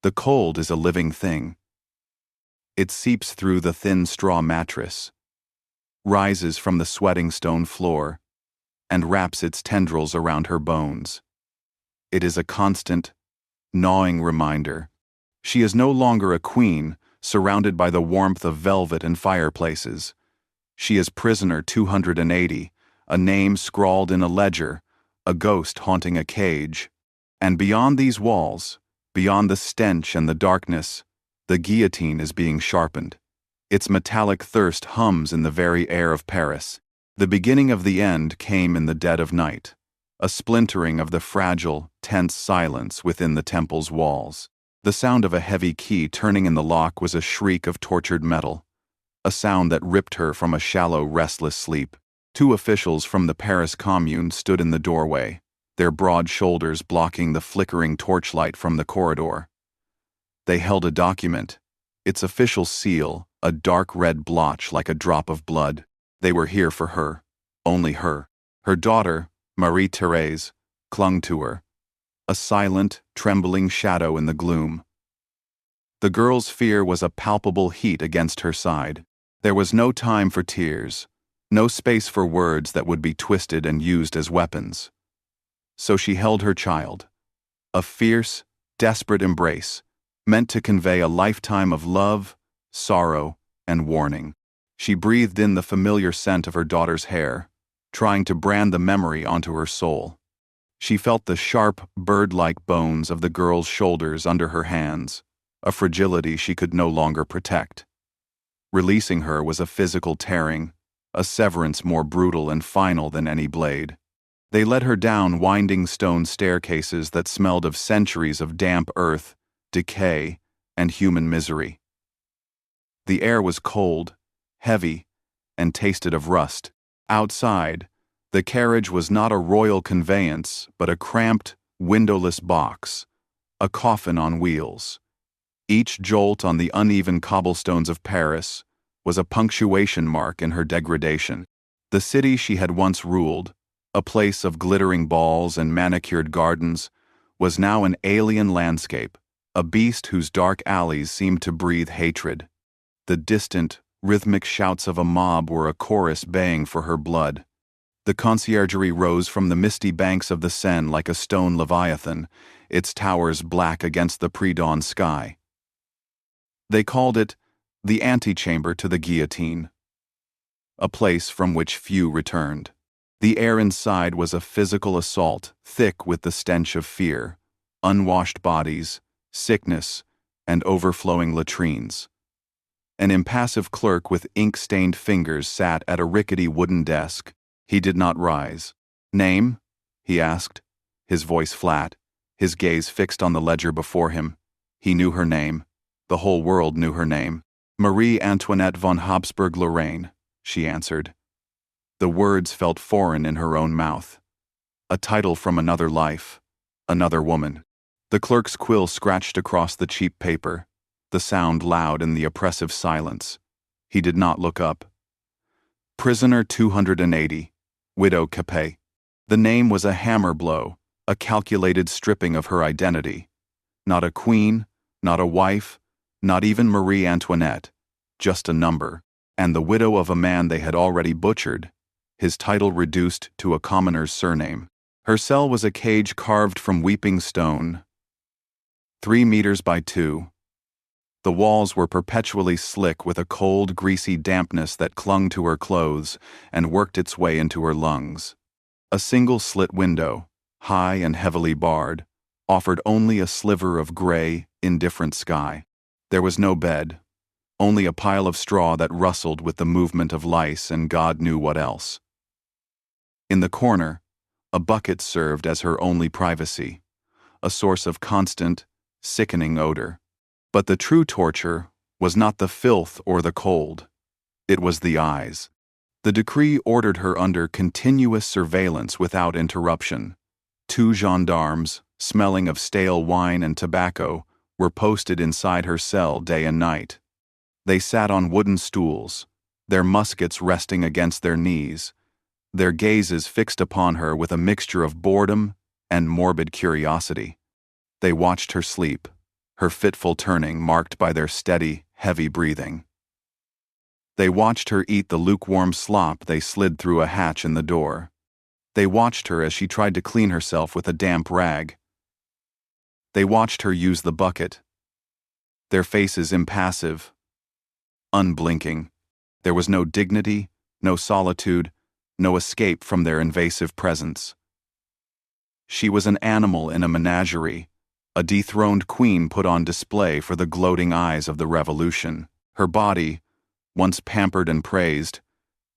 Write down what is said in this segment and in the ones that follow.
The cold is a living thing. It seeps through the thin straw mattress, rises from the sweating stone floor, and wraps its tendrils around her bones. It is a constant, gnawing reminder. She is no longer a queen, surrounded by the warmth of velvet and fireplaces. She is prisoner 280, a name scrawled in a ledger, a ghost haunting a cage. And beyond these walls, beyond the stench and the darkness, the guillotine is being sharpened. Its metallic thirst hums in the very air of Paris. The beginning of the end came in the dead of night, a splintering of the fragile, tense silence within the temple's walls. The sound of a heavy key turning in the lock was a shriek of tortured metal, a sound that ripped her from a shallow, restless sleep. Two officials from the Paris Commune stood in the doorway, their broad shoulders blocking the flickering torchlight from the corridor. They held a document, its official seal, a dark red blotch like a drop of blood. They were here for her, only her. Her daughter, Marie-Thérèse, clung to her, a silent, trembling shadow in the gloom. The girl's fear was a palpable heat against her side. There was no time for tears, no space for words that would be twisted and used as weapons. So she held her child, a fierce, desperate embrace, meant to convey a lifetime of love, sorrow, and warning. She breathed in the familiar scent of her daughter's hair, trying to brand the memory onto her soul. She felt the sharp, bird-like bones of the girl's shoulders under her hands, a fragility she could no longer protect. Releasing her was a physical tearing, a severance more brutal and final than any blade. They led her down winding stone staircases that smelled of centuries of damp earth, decay, and human misery. The air was cold, heavy, and tasted of rust. Outside, the carriage was not a royal conveyance, but a cramped, windowless box, a coffin on wheels. Each jolt on the uneven cobblestones of Paris was a punctuation mark in her degradation. The city she had once ruled, a place of glittering balls and manicured gardens, was now an alien landscape, a beast whose dark alleys seemed to breathe hatred. The distant, rhythmic shouts of a mob were a chorus baying for her blood. The Conciergerie rose from the misty banks of the Seine like a stone leviathan, its towers black against the pre-dawn sky. They called it the antechamber to the guillotine, a place from which few returned. The air inside was a physical assault, thick with the stench of fear, unwashed bodies, sickness, and overflowing latrines. An impassive clerk with ink-stained fingers sat at a rickety wooden desk. He did not rise. "Name?" he asked, his voice flat, his gaze fixed on the ledger before him. He knew her name. The whole world knew her name. "Marie Antoinette von Habsburg-Lorraine," she answered. The words felt foreign in her own mouth. A title from another life, another woman. The clerk's quill scratched across the cheap paper, the sound loud in the oppressive silence. He did not look up. Prisoner 280, Widow Capet. The name was a hammer blow, a calculated stripping of her identity. Not a queen, not a wife, not even Marie Antoinette, just a number, and the widow of a man they had already butchered, his title reduced to a commoner's surname. Her cell was a cage carved from weeping stone, 3 meters by 2. The walls were perpetually slick with a cold, greasy dampness that clung to her clothes and worked its way into her lungs. A single slit window, high and heavily barred, offered only a sliver of gray, indifferent sky. There was no bed, only a pile of straw that rustled with the movement of lice and God knew what else. In the corner, a bucket served as her only privacy, a source of constant, sickening odor. But the true torture was not the filth or the cold. It was the eyes. The decree ordered her under continuous surveillance without interruption. 2 gendarmes, smelling of stale wine and tobacco, were posted inside her cell day and night. They sat on wooden stools, their muskets resting against their knees, their gazes fixed upon her with a mixture of boredom and morbid curiosity. They watched her sleep, her fitful turning marked by their steady, heavy breathing. They watched her eat the lukewarm slop they slid through a hatch in the door. They watched her as she tried to clean herself with a damp rag. They watched her use the bucket. Their faces impassive, unblinking. There was no dignity, no solitude, no escape from their invasive presence. She was an animal in a menagerie, a dethroned queen put on display for the gloating eyes of the revolution. Her body, once pampered and praised,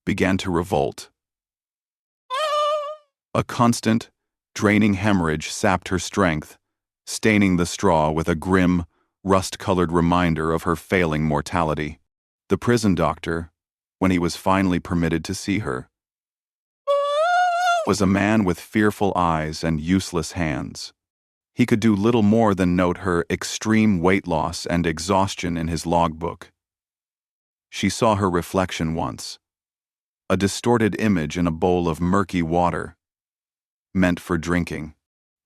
began to revolt. A constant, draining hemorrhage sapped her strength, staining the straw with a grim, rust-colored reminder of her failing mortality. The prison doctor, when he was finally permitted to see her, was a man with fearful eyes and useless hands. He could do little more than note her extreme weight loss and exhaustion in his logbook. She saw her reflection once, a distorted image in a bowl of murky water, meant for drinking.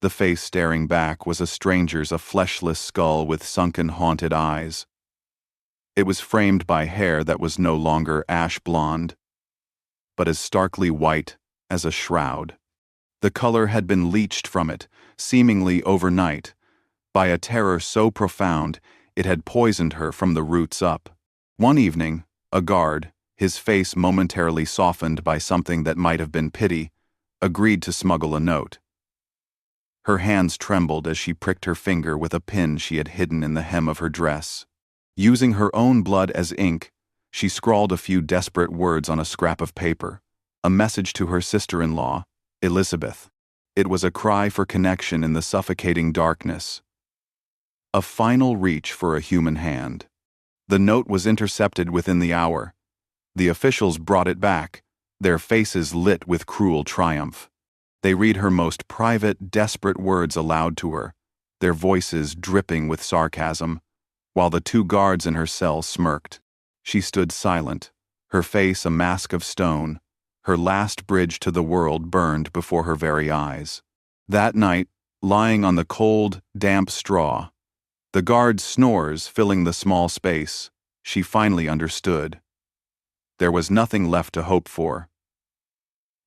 The face staring back was a stranger's, a fleshless skull with sunken, haunted eyes. It was framed by hair that was no longer ash blonde, but as starkly white as a shroud. The color had been leached from it, seemingly overnight, by a terror so profound it had poisoned her from the roots up. One evening, a guard, his face momentarily softened by something that might have been pity, agreed to smuggle a note. Her hands trembled as she pricked her finger with a pin she had hidden in the hem of her dress. Using her own blood as ink, she scrawled a few desperate words on a scrap of paper, a message to her sister-in-law, Elizabeth. It was a cry for connection in the suffocating darkness. A final reach for a human hand. The note was intercepted within the hour. The officials brought it back, their faces lit with cruel triumph. They read her most private, desperate words aloud to her, their voices dripping with sarcasm, while the two guards in her cell smirked. She stood silent, her face a mask of stone, her last bridge to the world burned before her very eyes. That night, lying on the cold, damp straw, the guard's snores filling the small space, she finally understood. There was nothing left to hope for.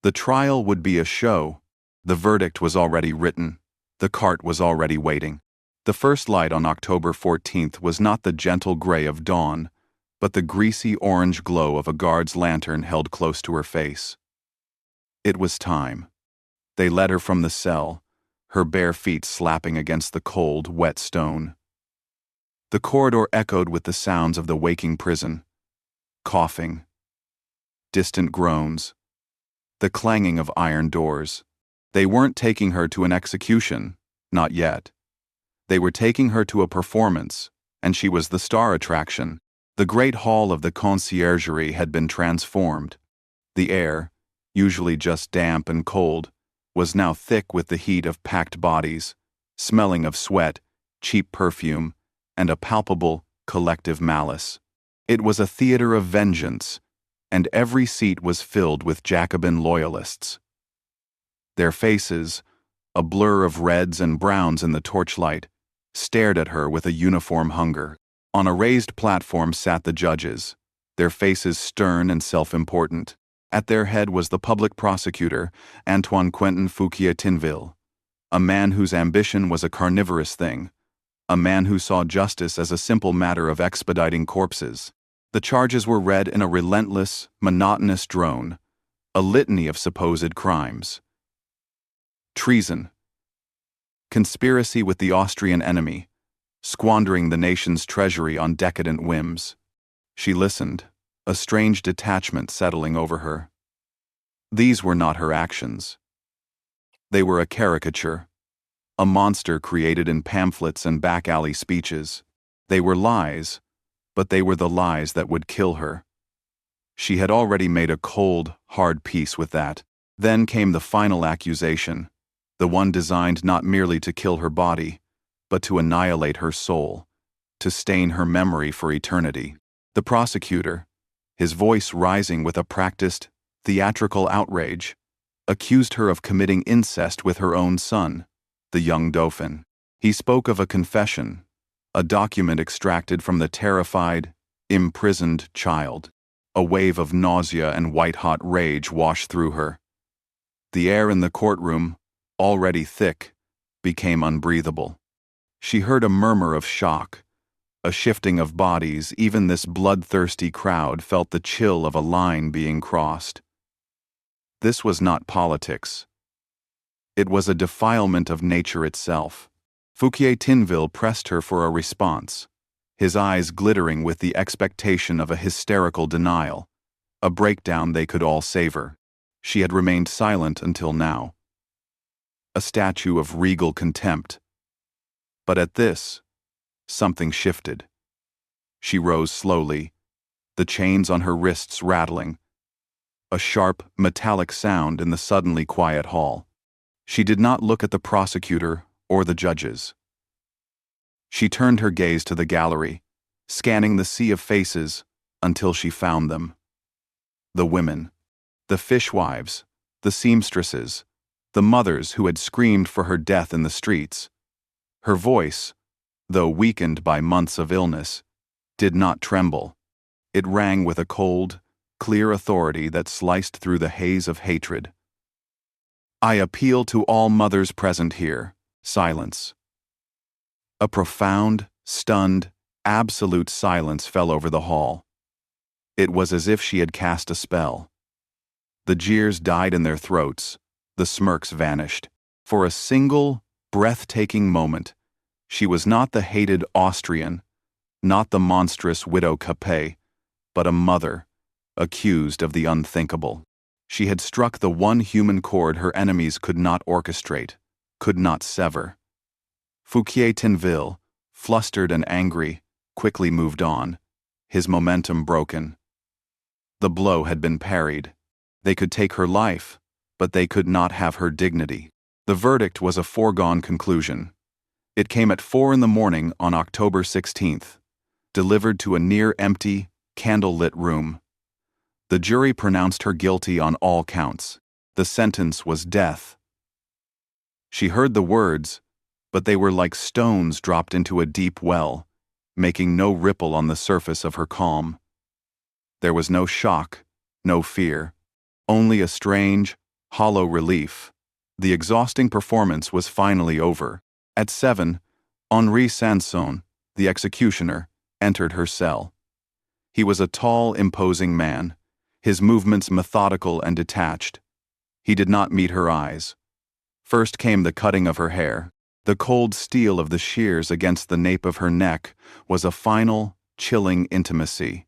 The trial would be a show. The verdict was already written. The cart was already waiting. The first light on October 14th was not the gentle gray of dawn, but the greasy orange glow of a guard's lantern held close to her face. It was time. They led her from the cell, her bare feet slapping against the cold, wet stone. The corridor echoed with the sounds of the waking prison. Coughing. Distant groans. The clanging of iron doors. They weren't taking her to an execution, not yet. They were taking her to a performance, and she was the star attraction. The great hall of the Conciergerie had been transformed. The air, usually just damp and cold, was now thick with the heat of packed bodies, smelling of sweat, cheap perfume, and a palpable, collective malice. It was a theater of vengeance, and every seat was filled with Jacobin loyalists. Their faces, a blur of reds and browns in the torchlight, stared at her with a uniform hunger. On a raised platform sat the judges, their faces stern and self-important. At their head was the public prosecutor, Antoine Quentin Fouquier-Tinville, a man whose ambition was a carnivorous thing, a man who saw justice as a simple matter of expediting corpses. The charges were read in a relentless, monotonous drone, a litany of supposed crimes. Treason. Conspiracy with the Austrian enemy, squandering the nation's treasury on decadent whims. She listened, a strange detachment settling over her. These were not her actions. They were a caricature, a monster created in pamphlets and back-alley speeches. They were lies, but they were the lies that would kill her. She had already made a cold, hard peace with that. Then came the final accusation, the one designed not merely to kill her body, but to annihilate her soul, to stain her memory for eternity. The prosecutor, his voice rising with a practiced, theatrical outrage, accused her of committing incest with her own son, the young Dauphin. He spoke of a confession, a document extracted from the terrified, imprisoned child. A wave of nausea and white-hot rage washed through her. The air in the courtroom, already thick, became unbreathable. She heard a murmur of shock, a shifting of bodies. Even this bloodthirsty crowd felt the chill of a line being crossed. This was not politics. It was a defilement of nature itself. Fouquier Tinville pressed her for a response, his eyes glittering with the expectation of a hysterical denial, a breakdown they could all savor. She had remained silent until now, a statue of regal contempt. But at this, something shifted. She rose slowly, the chains on her wrists rattling, a sharp, metallic sound in the suddenly quiet hall. She did not look at the prosecutor or the judges. She turned her gaze to the gallery, scanning the sea of faces until she found them. The women, the fishwives, the seamstresses, the mothers who had screamed for her death in the streets. Her voice, though weakened by months of illness, did not tremble. It rang with a cold, clear authority that sliced through the haze of hatred. I appeal to all mothers present here. Silence. A profound, stunned, absolute silence fell over the hall. It was as if she had cast a spell. The jeers died in their throats, the smirks vanished. For a single, breathtaking moment, she was not the hated Austrian, not the monstrous widow Capet, but a mother, accused of the unthinkable. She had struck the one human chord her enemies could not orchestrate, could not sever. Fouquier Tinville, flustered and angry, quickly moved on, his momentum broken. The blow had been parried. They could take her life, but they could not have her dignity. The verdict was a foregone conclusion. It came at 4 a.m. on October 16th, delivered to a near-empty, candle-lit room. The jury pronounced her guilty on all counts. The sentence was death. She heard the words, but they were like stones dropped into a deep well, making no ripple on the surface of her calm. There was no shock, no fear, only a strange, hollow relief. The exhausting performance was finally over. At 7, Henri Sanson, the executioner, entered her cell. He was a tall, imposing man, his movements methodical and detached. He did not meet her eyes. First came the cutting of her hair. The cold steel of the shears against the nape of her neck was a final, chilling intimacy.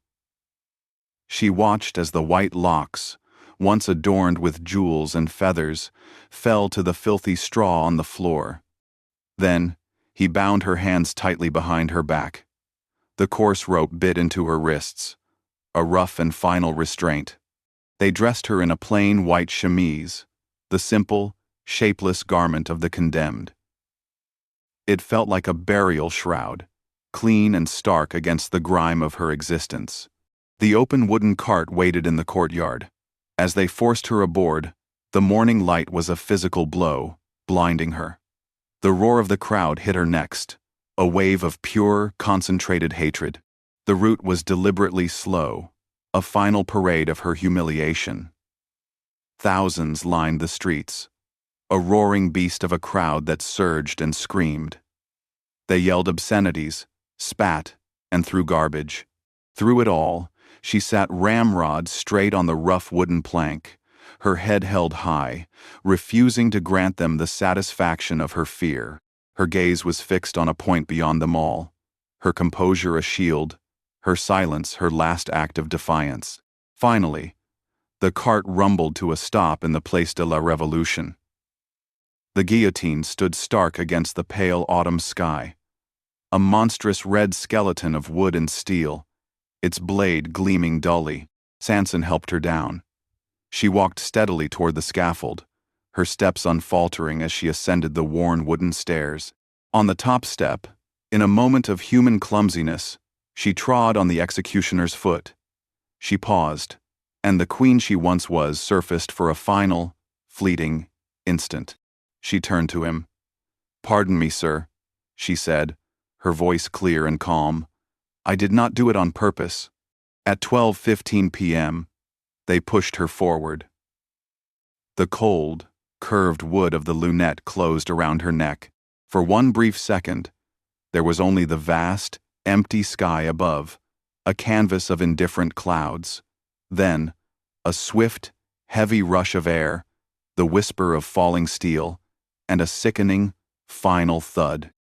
She watched as the white locks, once adorned with jewels and feathers, fell to the filthy straw on the floor. Then, he bound her hands tightly behind her back. The coarse rope bit into her wrists, a rough and final restraint. They dressed her in a plain white chemise, the simple, shapeless garment of the condemned. It felt like a burial shroud, clean and stark against the grime of her existence. The open wooden cart waited in the courtyard. As they forced her aboard, the morning light was a physical blow, blinding her. The roar of the crowd hit her next, a wave of pure, concentrated hatred. The route was deliberately slow, a final parade of her humiliation. Thousands lined the streets, a roaring beast of a crowd that surged and screamed. They yelled obscenities, spat, and threw garbage. Through it all, she sat ramrod straight on the rough wooden plank, her head held high, refusing to grant them the satisfaction of her fear. Her gaze was fixed on a point beyond them all, her composure a shield, her silence her last act of defiance. Finally, the cart rumbled to a stop in the Place de la Révolution. The guillotine stood stark against the pale autumn sky, a monstrous red skeleton of wood and steel, its blade gleaming dully. Sanson helped her down. She walked steadily toward the scaffold, her steps unfaltering as she ascended the worn wooden stairs. On the top step, in a moment of human clumsiness, she trod on the executioner's foot. She paused, and the queen she once was surfaced for a final, fleeting instant. She turned to him. "Pardon me, sir," she said, her voice clear and calm. "I did not do it on purpose." At 12:15 p.m., they pushed her forward. The cold, curved wood of the lunette closed around her neck. For one brief second, there was only the vast, empty sky above, a canvas of indifferent clouds. Then, a swift, heavy rush of air, the whisper of falling steel, and a sickening, final thud.